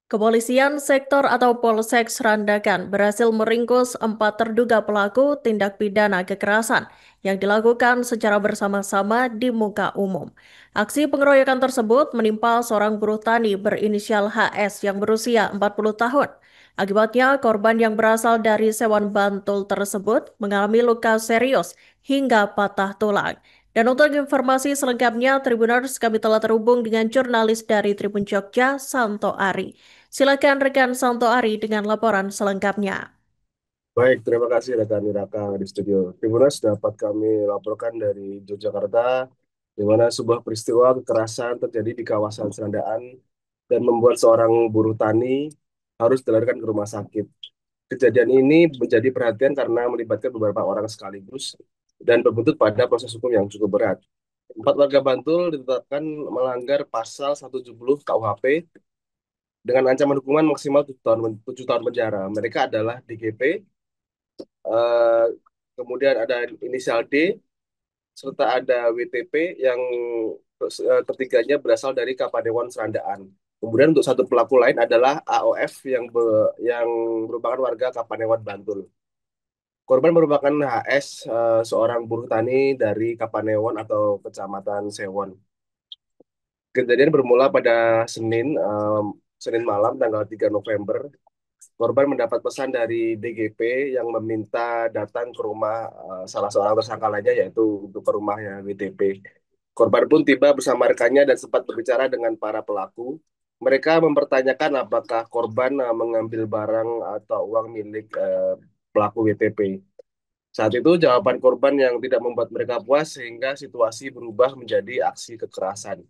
Kepolisian sektor atau Polsek Serandakan berhasil meringkus 4 terduga pelaku tindak pidana kekerasan yang dilakukan secara bersama-sama di muka umum. Aksi pengeroyokan tersebut menimpa seorang buruh tani berinisial HS yang berusia 40 tahun. Akibatnya, korban yang berasal dari Sewan Bantul tersebut mengalami luka serius hingga patah tulang. Dan untuk informasi selengkapnya, Tribuners, kami telah terhubung dengan jurnalis dari Tribun Jogja, Santo Ari. Silakan rekan Santo Ari dengan laporan selengkapnya. Baik, terima kasih rekan Iraka di studio. Tribuners dapat kami laporkan dari Yogyakarta, di mana sebuah peristiwa kekerasan terjadi di kawasan Serandaan dan membuat seorang buruh tani harus dilarikan ke rumah sakit. Kejadian ini menjadi perhatian karena melibatkan beberapa orang sekaligus dan berbuntut pada proses hukum yang cukup berat. 4 warga Bantul ditetapkan melanggar pasal 170 KUHP dengan ancaman hukuman maksimal 7 tahun penjara. Mereka adalah DGP, eh, kemudian ada inisial D, serta ada WTP yang ketiganya berasal dari Kapanewon Serandaan. Kemudian untuk satu pelaku lain adalah AOF yang merupakan warga Kapanewon Bantul. Korban merupakan HS, seorang buruh tani dari Kapanewon atau Kecamatan Sewon. Kejadian bermula pada Senin malam tanggal 3 November. Korban mendapat pesan dari DGP yang meminta datang ke rumah salah seorang tersangka lainnya, yaitu untuk ke rumahnya WTP. Korban pun tiba bersama rekannya dan sempat berbicara dengan para pelaku. Mereka mempertanyakan apakah korban mengambil barang atau uang milik pelaku WTP. Saat itu jawaban korban yang tidak membuat mereka puas sehingga situasi berubah menjadi aksi kekerasan.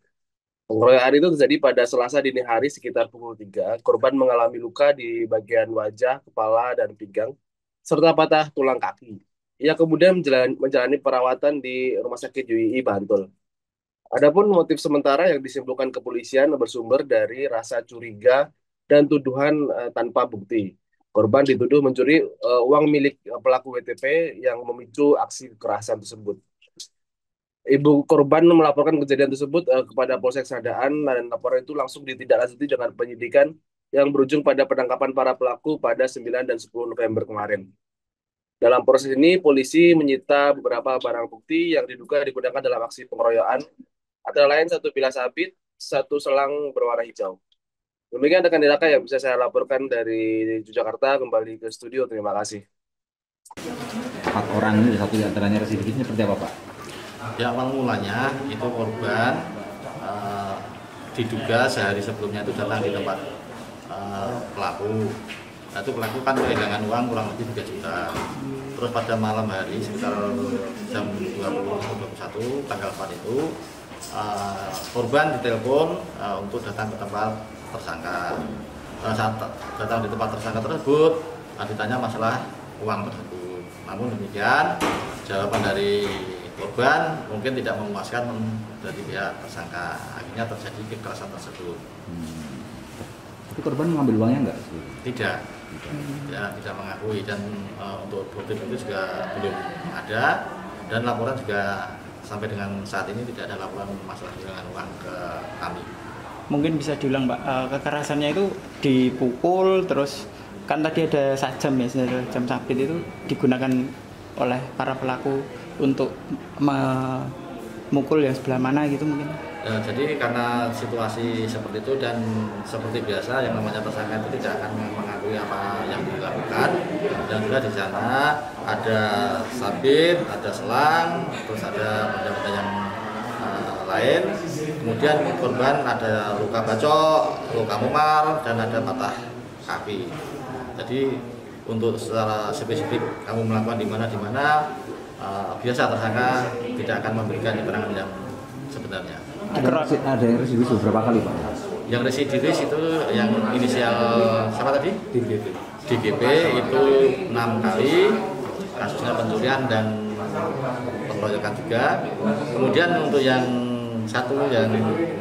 Pengeroyokan itu terjadi pada Selasa dini hari sekitar pukul 3. Korban mengalami luka di bagian wajah, kepala, dan pinggang, serta patah tulang kaki. Ia kemudian menjalani perawatan di Rumah Sakit UII Bantul. Adapun motif sementara yang disimpulkan kepolisian bersumber dari rasa curiga dan tuduhan tanpa bukti. Korban dituduh mencuri uang milik pelaku WTP yang memicu aksi kekerasan tersebut. Ibu korban melaporkan kejadian tersebut kepada Polsek Sadaan dan laporan itu langsung ditindaklanjuti dengan penyidikan yang berujung pada penangkapan para pelaku pada 9 dan 10 November kemarin. Dalam proses ini, polisi menyita beberapa barang bukti yang diduga digunakan dalam aksi pengeroyokan, antara lain satu bilah sabit, satu selang berwarna hijau. Demikian rekan Diraka yang bisa saya laporkan dari Yogyakarta. Kembali ke studio, terima kasih. 4 orang ini, satu di antaranya residivisnya seperti apa, Pak? Ya, awal mulanya itu korban diduga sehari sebelumnya itu datang di tempat pelaku. Nah, itu pelaku kan kehilangan uang kurang lebih 3 juta. Terus pada malam hari sekitar jam 20.21 tanggal 4 itu korban ditelepon untuk datang ke tempat tersangka. Saat datang di tempat tersangka tersebut ditanya masalah uang tersebut. Namun demikian jawaban dari korban mungkin tidak memuaskan dari pihak tersangka, akhirnya terjadi kekerasan tersebut. Tapi korban mengambil uangnya enggak? Tidak, tidak mengakui, dan untuk motif itu juga belum ada, dan laporan juga sampai dengan saat ini tidak ada laporan masalah kehilangan uang ke kami. Mungkin bisa diulang, Pak, kekerasannya itu dipukul, terus kan tadi ada sajam ya, jam sabit itu digunakan oleh para pelaku untuk memukul yang sebelah mana gitu mungkin. Jadi karena situasi seperti itu dan seperti biasa yang namanya tersangka itu tidak akan mengakui apa yang dilakukan, dan juga di sana ada sabit, ada selang, terus ada benda-benda yang lain. Kemudian korban ada luka bacok, luka memar, dan ada patah kaki. Jadi untuk secara spesifik kamu melakukan di mana, biasa tersangka tidak akan memberikan keterangan yang sebenarnya. Ada yang residivis beberapa kali, Pak? Yang residivis itu yang inisial siapa tadi? DGP itu 6 kali kasusnya pencurian dan pengeroyokan juga. Kemudian untuk yang satu yang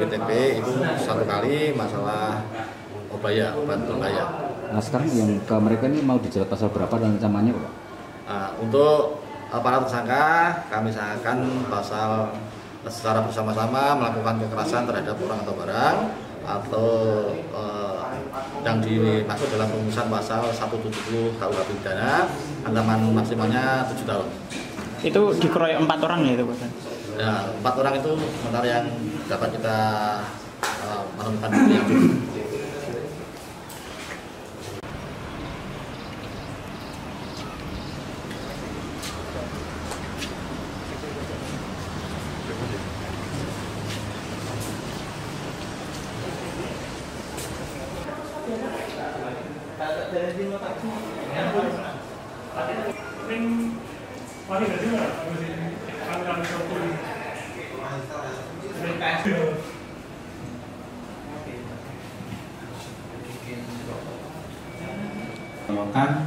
BTP itu 1 kali masalah obat berbahaya. Nah, sekarang yang ke mereka ini mau dijerat pasal berapa dan ancamannya, Pak? Untuk para tersangka kami sangkakan pasal secara bersama-sama melakukan kekerasan terhadap orang atau barang atau yang dimaksud dalam rumusan pasal 170 KUH pidana, ancaman maksimalnya 7 tahun. Itu dikeroyok 4 orang ya itu Pak? Ya, 4 orang itu sementara yang dapat kita menemukan bukti yang cukup.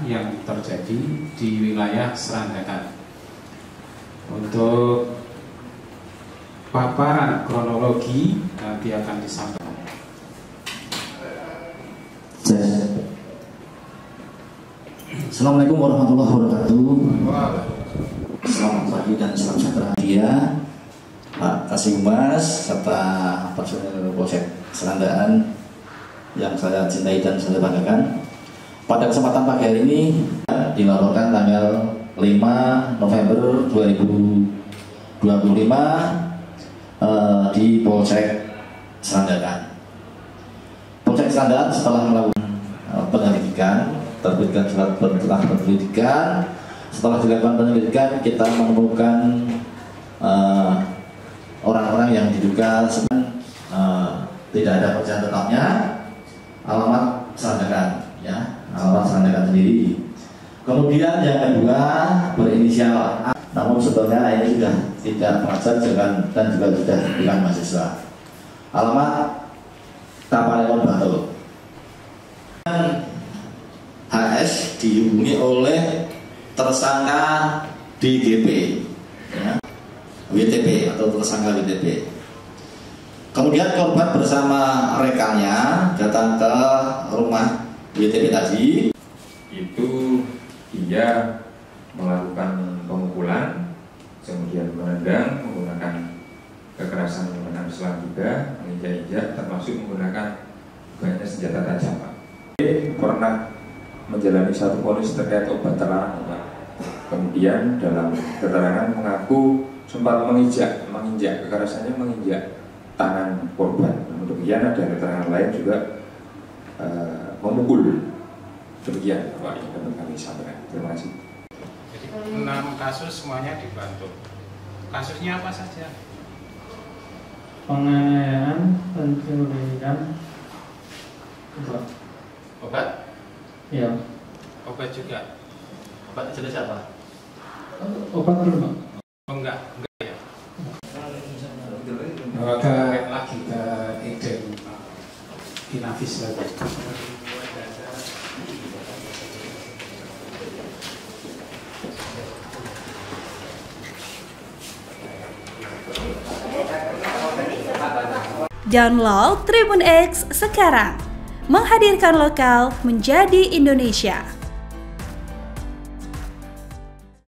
Yang terjadi di wilayah Serandakan. Untuk paparan kronologi nanti akan disampaikan. Assalamualaikum warahmatullahi wabarakatuh. Selamat pagi dan salam sejahtera dia, Pak Kasihmas serta personel Polsek Serandakan yang saya cintai dan saya banggakan. Pada kesempatan pagi hari ini dilaporkan tanggal 5 November 2025 di Polsek Serandakan. Polsek Serandakan setelah melakukan penyelidikan, terbitkan surat perintah penyelidikan. Setelah dilakukan penyelidikan, kita menemukan orang-orang yang diduga tidak ada pekerjaan tetapnya, alamat Serandakan, ya. Alamat Serandakan sendiri. Kemudian yang kedua berinisial A, namun sebetulnya ini sudah tidak pengajar dan juga sudah bukan mahasiswa. Alamat Tapanuli Bantul. HS dihubungi oleh tersangka DGP, ya, WTP atau tersangka WTP. Kemudian korban bersama rekannya datang ke rumah WTP tadi. Itu dia melakukan pemukulan, kemudian menendang menggunakan kekerasan menggunakan selang juga, menginjak-injak, termasuk menggunakan banyak senjata tajam. Pernah menjalani satu vonis terkait obat terlarang, Pak. Kemudian dalam keterangan mengaku sempat menginjak kekerasannya menginjak tangan korban. Namun demikian ada keterangan lain juga memukul. Demikian Pak yang dapat kami sampaikan. Terima kasih. Jadi 6 kasus semuanya dibantu. Kasusnya apa saja? Penganiayaan, penculikan, Obat? ya. Obat juga? Obat jenis apa? Obat belum? Oh, enggak ya. Ke lagi ke Eden Inafis lagi. Download Tribun X sekarang, menghadirkan lokal menjadi Indonesia.